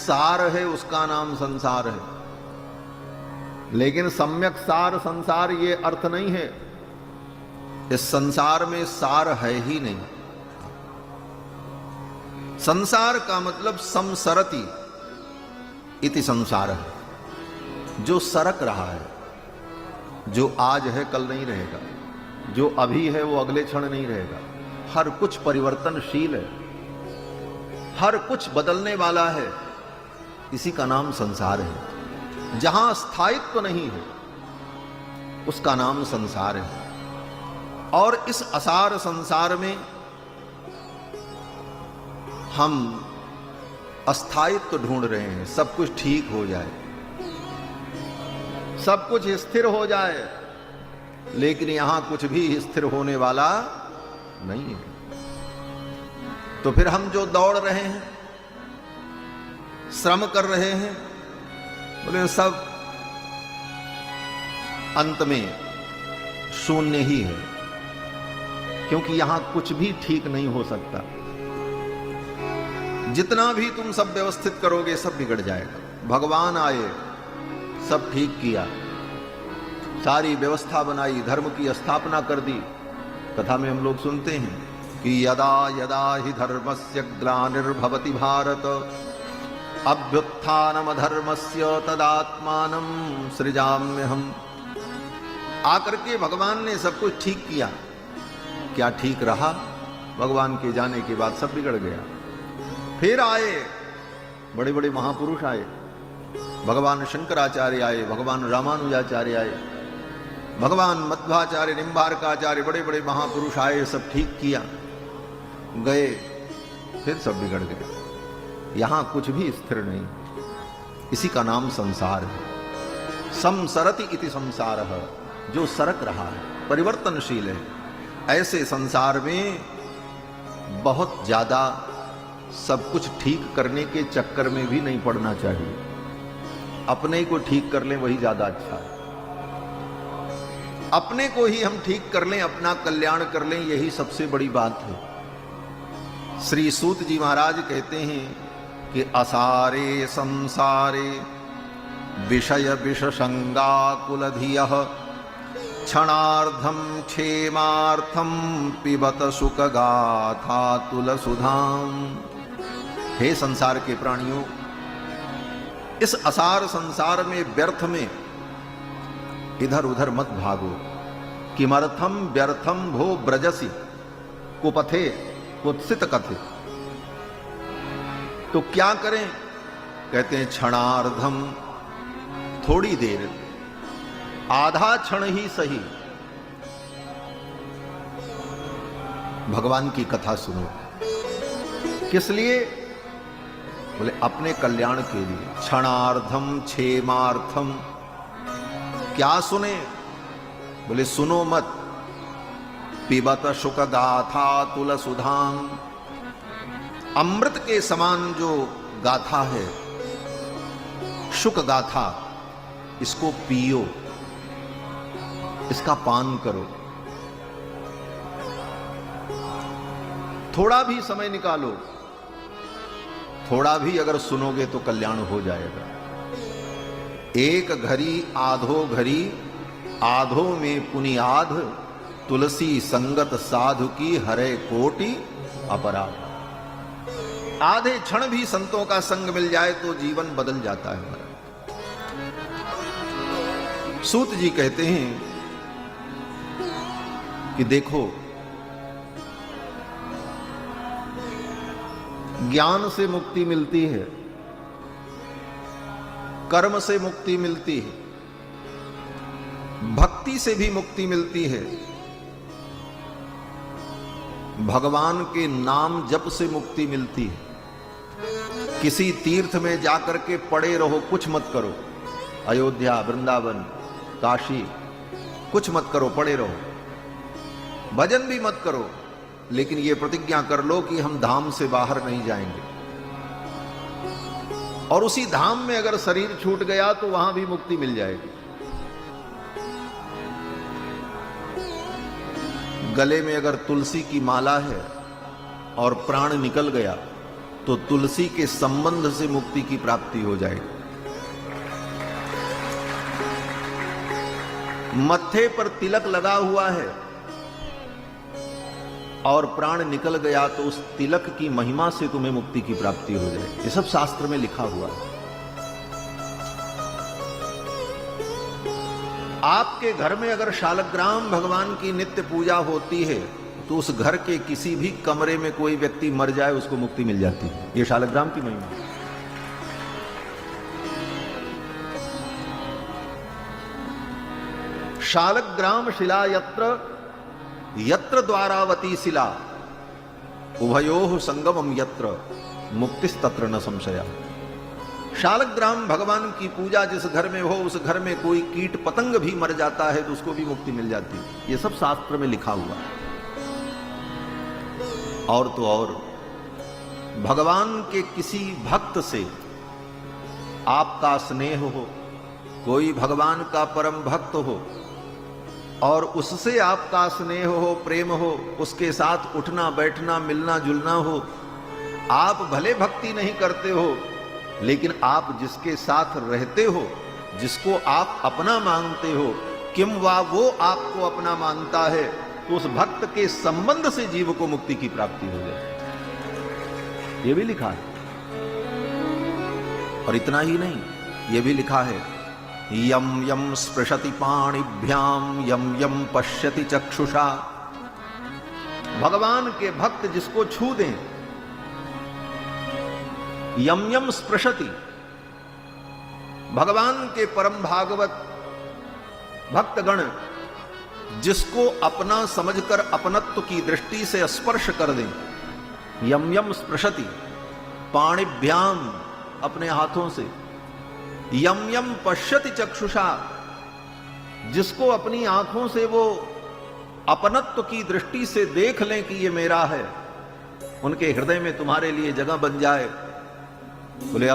सार है उसका नाम संसार है, लेकिन सम्यक सार संसार ये अर्थ नहीं है। इस संसार में सार है ही नहीं। संसार का मतलब संसरति इति संसार है, जो सरक रहा है, जो आज है कल नहीं रहेगा, जो अभी है वो अगले क्षण नहीं रहेगा। हर कुछ परिवर्तनशील है, हर कुछ बदलने वाला है, इसी का नाम संसार है। जहां स्थायित्व नहीं है उसका नाम संसार है। और इस असार संसार में हम अस्थायित्व ढूंढ रहे हैं, सब कुछ ठीक हो जाए, सब कुछ स्थिर हो जाए, लेकिन यहां कुछ भी स्थिर होने वाला नहीं है। तो फिर हम जो दौड़ रहे हैं, श्रम कर रहे हैं, बोले सब अंत में शून्य ही है, क्योंकि यहां कुछ भी ठीक नहीं हो सकता। जितना भी तुम सब व्यवस्थित करोगे सब बिगड़ जाएगा। भगवान आए, सब ठीक किया, सारी व्यवस्था बनाई, धर्म की स्थापना कर दी। कथा में हम लोग सुनते हैं कि यदा यदा हि धर्मस्य ग्लानिर्भवति भारत अभ्युत्थानमधर्मस्य तदात्मानं सृजाम्यहम्। आकर के भगवान ने सब कुछ ठीक किया। क्या ठीक रहा? भगवान के जाने के बाद सब बिगड़ गया। फिर आए बड़े बड़े महापुरुष आए, भगवान शंकराचार्य आए, भगवान रामानुजाचार्य आए, भगवान मध्वाचार्य, निम्बारकाचार्य, बड़े बड़े महापुरुष आए, सब ठीक किया, गए, फिर सब बिगड़ गया। यहां कुछ भी स्थिर नहीं। इसी का नाम संसार है। संसरति इति संसार है, जो सरक रहा है, परिवर्तनशील है। ऐसे संसार में बहुत ज्यादा सब कुछ ठीक करने के चक्कर में भी नहीं पड़ना चाहिए। अपने को ठीक कर लें वही ज्यादा अच्छा है। अपने को ही हम ठीक कर लें, अपना कल्याण कर लें, यही सबसे बड़ी बात है। श्री सूत जी महाराज कहते हैं कि असारे संसारे विषय विषसंगाकुलधियः क्षणार्धम क्षेमार्थम पिबत सुखगाथा तुलसुधाम। हे संसार के प्राणियों, इस असार संसार में व्यर्थ में इधर उधर मत भागो। किमर्थम व्यर्थम भो ब्रजसी कुपथे कुत्सित कथे। तो क्या करें? कहते हैं क्षणार्धम, थोड़ी देर, आधा क्षण ही सही भगवान की कथा सुनो। किस लिए? बोले अपने कल्याण के लिए। क्षणार्धम क्षेमार्थम। क्या सुने? बोले सुनो मत। पिबत शुक गाथा तुलसुधाम। अमृत के समान जो गाथा है, शुक गाथा, इसको पियो, इसका पान करो। थोड़ा भी समय निकालो, थोड़ा भी अगर सुनोगे तो कल्याण हो जाएगा। एक घड़ी आधो घड़ी, आधो में पुनियाध, तुलसी संगत साधु की हरे कोटि अपराध। आधे क्षण भी संतों का संग मिल जाए तो जीवन बदल जाता है हमारा। सूत जी कहते हैं कि देखो, ज्ञान से मुक्ति मिलती है, कर्म से मुक्ति मिलती है, भक्ति से भी मुक्ति मिलती है, भगवान के नाम जप से मुक्ति मिलती है। किसी तीर्थ में जाकर के पड़े रहो, कुछ मत करो, अयोध्या, वृंदावन, काशी, कुछ मत करो, पड़े रहो, भजन भी मत करो, लेकिन ये प्रतिज्ञा कर लो कि हम धाम से बाहर नहीं जाएंगे। और उसी धाम में अगर शरीर छूट गया तो वहां भी मुक्ति मिल जाएगी। गले में अगर तुलसी की माला है और प्राण निकल गया तो तुलसी के संबंध से मुक्ति की प्राप्ति हो जाएगी। मत्थे पर तिलक लगा हुआ है और प्राण निकल गया तो उस तिलक की महिमा से तुम्हें मुक्ति की प्राप्ति हो जाएगी। ये सब शास्त्र में लिखा हुआ है। आपके घर में अगर शालग्राम भगवान की नित्य पूजा होती है तो उस घर के किसी भी कमरे में कोई व्यक्ति मर जाए उसको मुक्ति मिल जाती है। ये शालग्राम की महिमा है। शालग्राम शिला यत्र यत्र द्वारावती शिला उभयोः संगमम यत्र मुक्तिस्तत्र न संशया। शालग्राम भगवान की पूजा जिस घर में हो उस घर में कोई कीट पतंग भी मर जाता है तो उसको भी मुक्ति मिल जाती है। ये सब शास्त्र में लिखा हुआ है। और तो और भगवान के किसी भक्त से आपका स्नेह हो, कोई भगवान का परम भक्त हो और उससे आपका स्नेह हो, प्रेम हो, उसके साथ उठना बैठना मिलना जुलना हो, आप भले भक्ति नहीं करते हो लेकिन आप जिसके साथ रहते हो, जिसको आप अपना मानते हो, किम वा वो आपको अपना मानता है, तो उस भक्त के संबंध से जीव को मुक्ति की प्राप्ति हो जाए। ये भी लिखा है। और इतना ही नहीं, ये भी लिखा है यम यम स्पृशति पाणिभ्याम यम यम पश्यति चक्षुषा। भगवान के भक्त जिसको छू दें, यम यम स्पृशति, भगवान के परम भागवत भक्तगण जिसको अपना समझकर अपनत्व की दृष्टि से स्पर्श कर दें, यम यम स्पृशति, पाणिभ्याम अपने हाथों से, यम यम पश्यति चक्षुषा, जिसको अपनी आंखों से वो अपनत्व की दृष्टि से देख लें कि ये मेरा है, उनके हृदय में तुम्हारे लिए जगह बन जाए। बोले